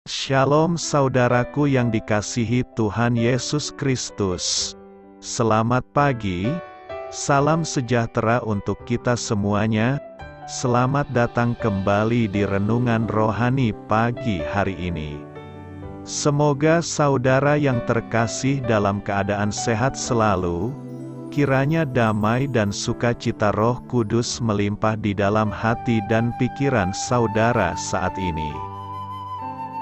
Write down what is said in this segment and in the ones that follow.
Shalom saudaraku yang dikasihi Tuhan Yesus Kristus. Selamat pagi, salam sejahtera untuk kita semuanya. Selamat datang kembali di Renungan Rohani pagi hari ini. Semoga saudara yang terkasih dalam keadaan sehat selalu. Kiranya damai dan sukacita Roh Kudus melimpah di dalam hati dan pikiran saudara saat ini.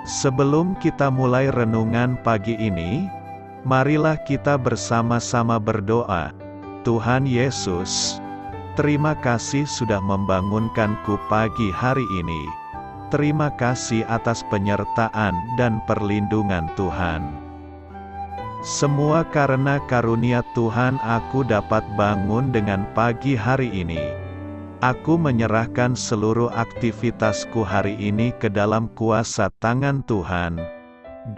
Sebelum kita mulai renungan pagi ini, marilah kita bersama-sama berdoa. Tuhan Yesus, terima kasih sudah membangunkanku pagi hari ini. Terima kasih atas penyertaan dan perlindungan Tuhan. Semua karena karunia Tuhan aku dapat bangun dengan pagi hari ini. Aku menyerahkan seluruh aktivitasku hari ini ke dalam kuasa tangan Tuhan.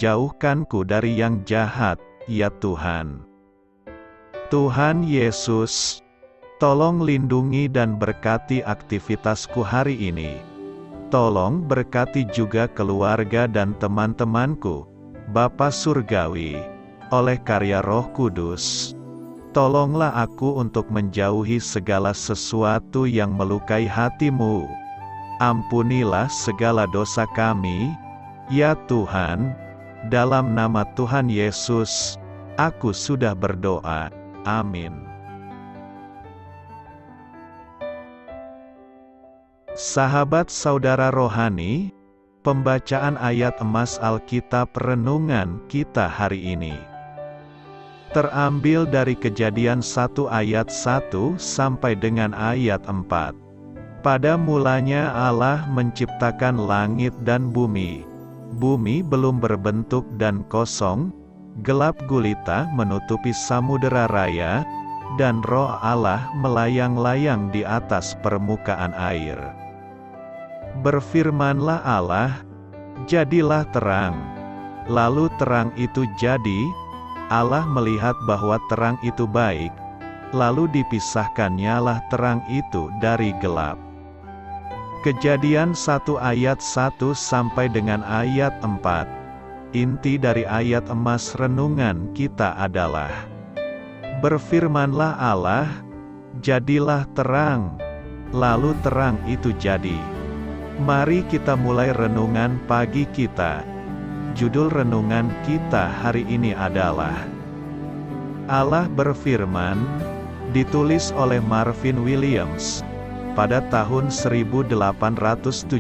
Jauhkanku dari yang jahat, ya Tuhan. Tuhan Yesus, tolong lindungi dan berkati aktivitasku hari ini. Tolong berkati juga keluarga dan teman-temanku, Bapa Surgawi, oleh karya Roh Kudus. Tolonglah aku untuk menjauhi segala sesuatu yang melukai hati-Mu. Ampunilah segala dosa kami, ya Tuhan. Dalam nama Tuhan Yesus, aku sudah berdoa. Amin. Sahabat saudara rohani, pembacaan ayat emas Alkitab renungan kita hari ini terambil dari Kejadian 1 ayat 1 sampai dengan ayat 4. Pada mulanya Allah menciptakan langit dan bumi. Bumi belum berbentuk dan kosong, gelap gulita menutupi samudera raya, dan Roh Allah melayang-layang di atas permukaan air. Berfirmanlah Allah, "Jadilah terang." Lalu terang itu jadi. Allah melihat bahwa terang itu baik, lalu dipisahkannyalah terang itu dari gelap. Kejadian 1 ayat 1 sampai dengan ayat 4. Inti dari ayat emas renungan kita adalah, berfirmanlah Allah, "Jadilah terang." Lalu terang itu jadi. Mari kita mulai renungan pagi kita. Judul renungan kita hari ini adalah Allah berfirman, ditulis oleh Marvin Williams pada tahun 1876.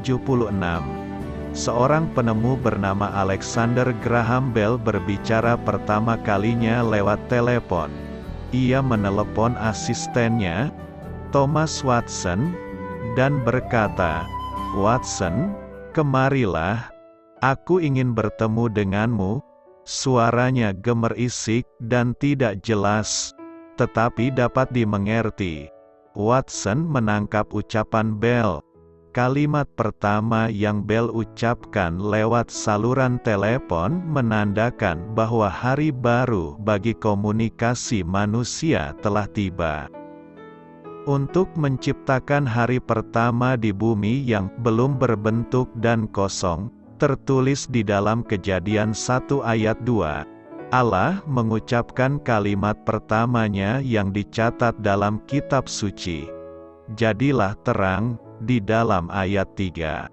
Seorang penemu bernama Alexander Graham Bell berbicara pertama kalinya lewat telepon. Ia menelepon asistennya, Thomas Watson, dan berkata, "Watson, kemarilah. Aku ingin bertemu denganmu." Suaranya gemerisik dan tidak jelas, tetapi dapat dimengerti. Watson menangkap ucapan Bell. Kalimat pertama yang Bell ucapkan lewat saluran telepon menandakan bahwa hari baru bagi komunikasi manusia telah tiba. Untuk menciptakan hari pertama di bumi yang belum berbentuk dan kosong, tertulis di dalam Kejadian 1 ayat 2. Allah mengucapkan kalimat pertamanya yang dicatat dalam kitab suci. Jadilah terang, di dalam ayat 3.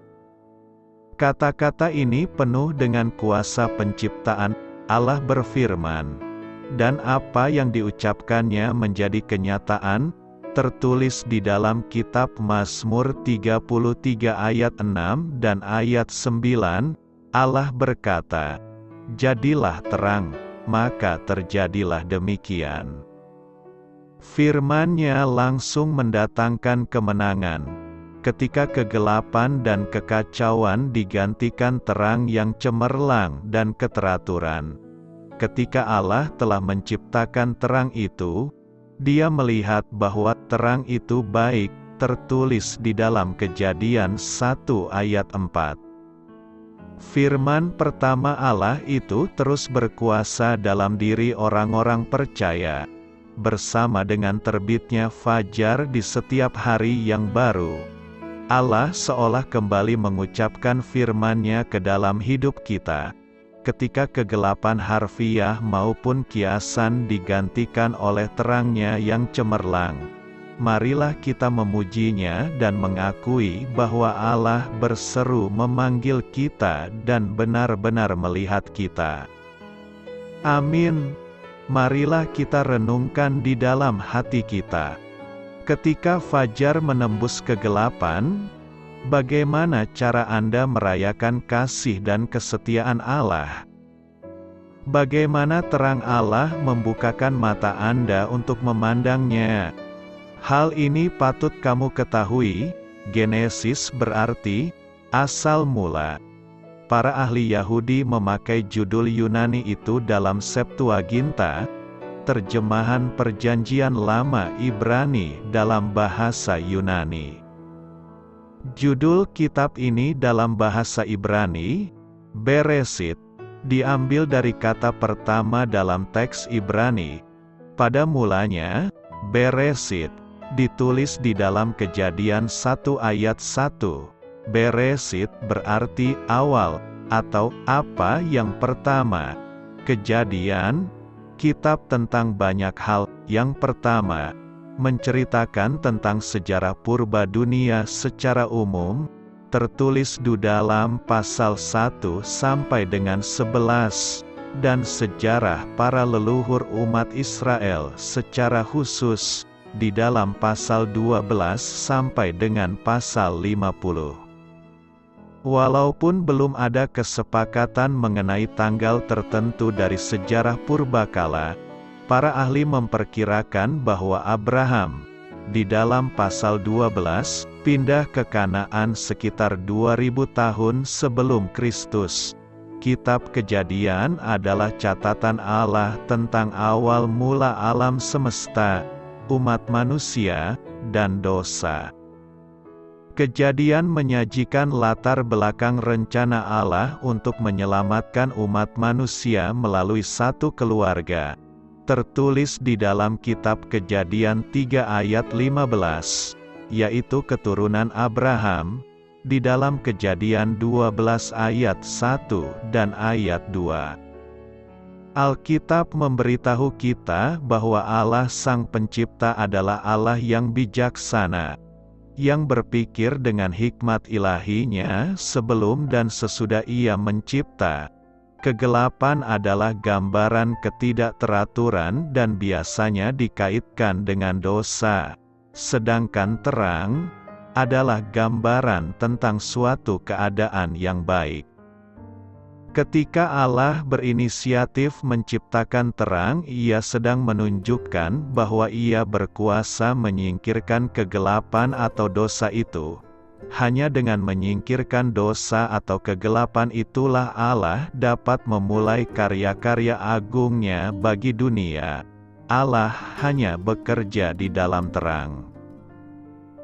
Kata-kata ini penuh dengan kuasa penciptaan. Allah berfirman, dan apa yang diucapkannya menjadi kenyataan, tertulis di dalam kitab Mazmur 33 ayat 6 dan ayat 9, Allah berkata, "Jadilah terang," maka terjadilah demikian. Firman-Nya langsung mendatangkan kemenangan. Ketika kegelapan dan kekacauan digantikan terang yang cemerlang dan keteraturan. Ketika Allah telah menciptakan terang itu, Dia melihat bahwa terang itu baik, tertulis di dalam Kejadian 1 ayat 4. Firman pertama Allah itu terus berkuasa dalam diri orang-orang percaya, bersama dengan terbitnya fajar di setiap hari yang baru. Allah seolah kembali mengucapkan firman-Nya ke dalam hidup kita, ketika kegelapan harfiah maupun kiasan digantikan oleh terang-Nya yang cemerlang. Marilah kita memuji-Nya dan mengakui bahwa Allah berseru memanggil kita dan benar-benar melihat kita. Amin. Marilah kita renungkan di dalam hati kita. Ketika fajar menembus kegelapan, bagaimana cara Anda merayakan kasih dan kesetiaan Allah? Bagaimana terang Allah membukakan mata Anda untuk memandangnya? Hal ini patut kamu ketahui, Genesis berarti asal mula. Para ahli Yahudi memakai judul Yunani itu dalam Septuaginta, terjemahan Perjanjian Lama Ibrani dalam bahasa Yunani. Judul kitab ini dalam bahasa Ibrani, Beresit, diambil dari kata pertama dalam teks Ibrani. Pada mulanya, Beresit, ditulis di dalam Kejadian 1 ayat 1. Beresit berarti awal, atau apa yang pertama. Kejadian, kitab tentang banyak hal. Yang pertama, menceritakan tentang sejarah purba dunia secara umum, tertulis di dalam pasal 1 sampai dengan 11, dan sejarah para leluhur umat Israel secara khusus, di dalam pasal 12 sampai dengan pasal 50. Walaupun belum ada kesepakatan mengenai tanggal tertentu dari sejarah purbakala, para ahli memperkirakan bahwa Abraham, di dalam pasal 12, pindah ke Kanaan sekitar 2000 tahun sebelum Kristus. Kitab Kejadian adalah catatan Allah tentang awal mula alam semesta, umat manusia, dan dosa. Kejadian menyajikan latar belakang rencana Allah untuk menyelamatkan umat manusia melalui satu keluarga. Tertulis di dalam kitab Kejadian 3 ayat 15, yaitu keturunan Abraham, di dalam Kejadian 12 ayat 1 dan ayat 2. Alkitab memberitahu kita bahwa Allah Sang Pencipta adalah Allah yang bijaksana, yang berpikir dengan hikmat ilahinya sebelum dan sesudah Ia mencipta. Kegelapan adalah gambaran ketidakteraturan dan biasanya dikaitkan dengan dosa, sedangkan terang adalah gambaran tentang suatu keadaan yang baik. Ketika Allah berinisiatif menciptakan terang, Ia sedang menunjukkan bahwa Ia berkuasa menyingkirkan kegelapan atau dosa itu. Hanya dengan menyingkirkan dosa atau kegelapan itulah Allah dapat memulai karya-karya agungnya bagi dunia. Allah hanya bekerja di dalam terang.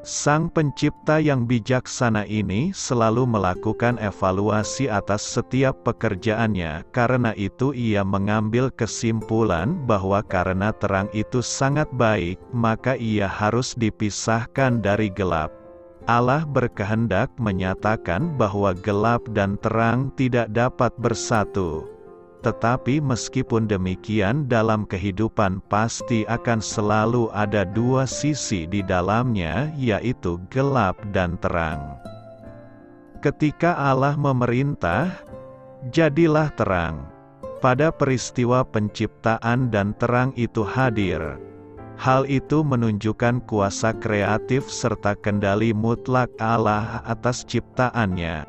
Sang Pencipta yang bijaksana ini selalu melakukan evaluasi atas setiap pekerjaannya. Karena itu Ia mengambil kesimpulan bahwa karena terang itu sangat baik, maka ia harus dipisahkan dari gelap. Allah berkehendak menyatakan bahwa gelap dan terang tidak dapat bersatu. Tetapi meskipun demikian, dalam kehidupan pasti akan selalu ada dua sisi di dalamnya, yaitu gelap dan terang. Ketika Allah memerintah, "Jadilah terang," pada peristiwa penciptaan dan terang itu hadir. Hal itu menunjukkan kuasa kreatif serta kendali mutlak Allah atas ciptaannya.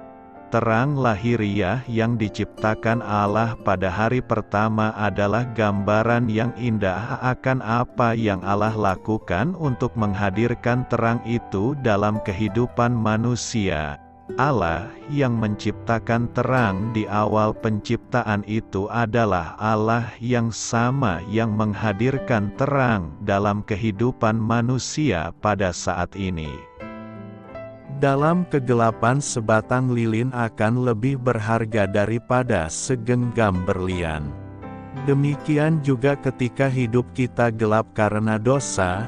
Terang lahiriah yang diciptakan Allah pada hari pertama adalah gambaran yang indah akan apa yang Allah lakukan untuk menghadirkan terang itu dalam kehidupan manusia. Allah yang menciptakan terang di awal penciptaan itu adalah Allah yang sama yang menghadirkan terang dalam kehidupan manusia pada saat ini. Dalam kegelapan sebatang lilin akan lebih berharga daripada segenggam berlian. Demikian juga ketika hidup kita gelap karena dosa,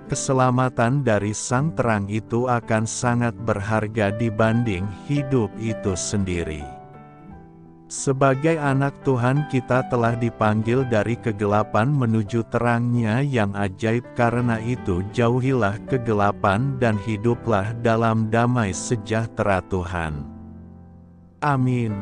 Keselamatan dari sang terang itu akan sangat berharga dibanding hidup itu sendiri. Sebagai anak Tuhan, kita telah dipanggil dari kegelapan menuju terang-Nya yang ajaib. Karena itu, jauhilah kegelapan dan hiduplah dalam damai sejahtera Tuhan. Amin.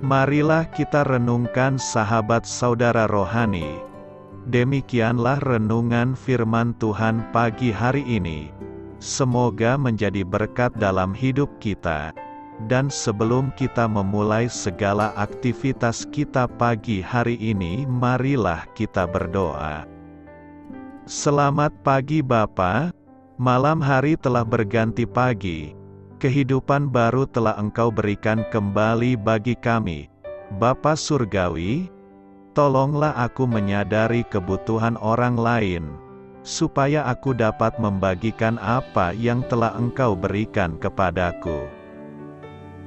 Marilah kita renungkan sahabat saudara rohani. Demikianlah renungan firman Tuhan pagi hari ini. Semoga menjadi berkat dalam hidup kita. Dan sebelum kita memulai segala aktivitas kita pagi hari ini, marilah kita berdoa. Selamat pagi Bapa, malam hari telah berganti pagi. Kehidupan baru telah Engkau berikan kembali bagi kami. Bapa Surgawi, tolonglah aku menyadari kebutuhan orang lain, supaya aku dapat membagikan apa yang telah Engkau berikan kepadaku.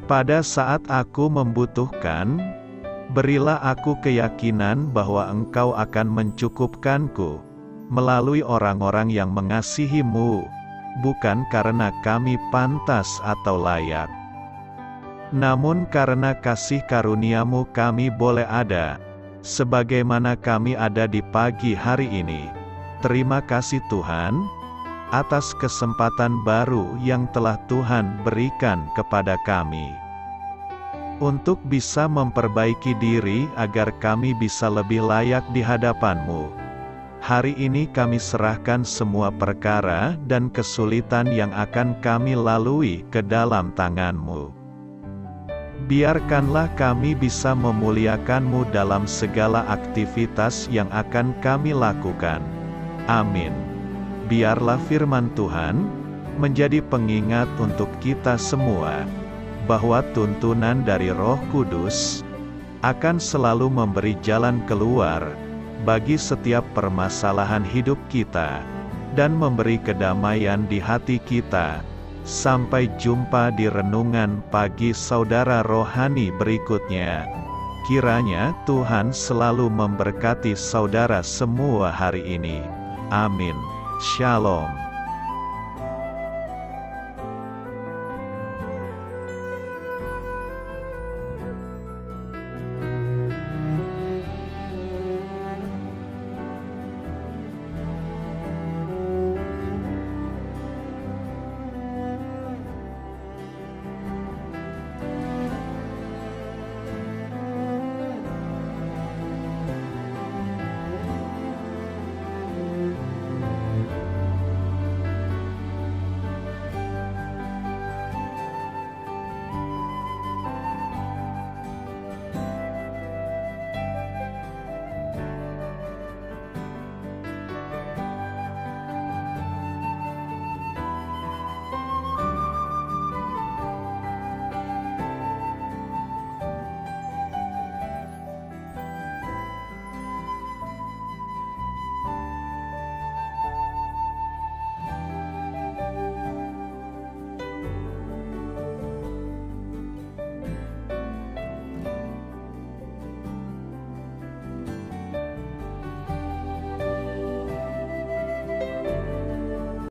Pada saat aku membutuhkan, berilah aku keyakinan bahwa Engkau akan mencukupkanku, melalui orang-orang yang mengasihi-Mu, bukan karena kami pantas atau layak, namun karena kasih karunia-Mu kami boleh ada, sebagaimana kami ada di pagi hari ini. Terima kasih Tuhan, atas kesempatan baru yang telah Tuhan berikan kepada kami, untuk bisa memperbaiki diri agar kami bisa lebih layak di hadapan-Mu. Hari ini kami serahkan semua perkara dan kesulitan yang akan kami lalui ke dalam tangan-Mu. Biarkanlah kami bisa memuliakan-Mu dalam segala aktivitas yang akan kami lakukan. Amin. Biarlah firman Tuhan menjadi pengingat untuk kita semua, bahwa tuntunan dari Roh Kudus akan selalu memberi jalan keluar bagi setiap permasalahan hidup kita, dan memberi kedamaian di hati kita. Sampai jumpa di renungan pagi saudara rohani berikutnya. Kiranya Tuhan selalu memberkati saudara semua hari ini. Amin. Shalom.